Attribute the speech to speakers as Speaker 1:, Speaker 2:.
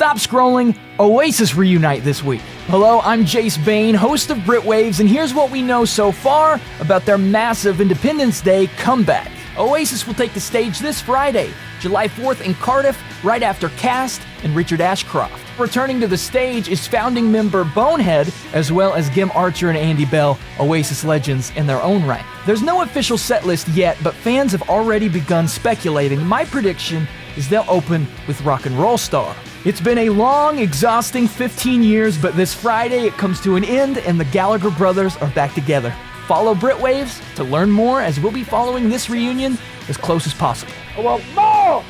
Speaker 1: Stop scrolling. Oasis reunite this week. Hello, I'm Jace Bain, host of Britwaves, and here's what we know so far about their massive Independence Day comeback. Oasis will take the stage this Friday, July 4th in Cardiff, right after Cast and Richard Ashcroft. Returning to the stage is founding member Bonehead, as well as Gim Archer and Andy Bell, Oasis legends in their own right. There's no official set list yet, but fans have already begun speculating. My prediction is they'll open with Rock and Roll Star. It's been a long, exhausting 15 years, but this Friday it comes to an end and the Gallagher brothers are back together. Follow Britwaves to learn more, as we'll be following this reunion as close as possible.
Speaker 2: Well, no!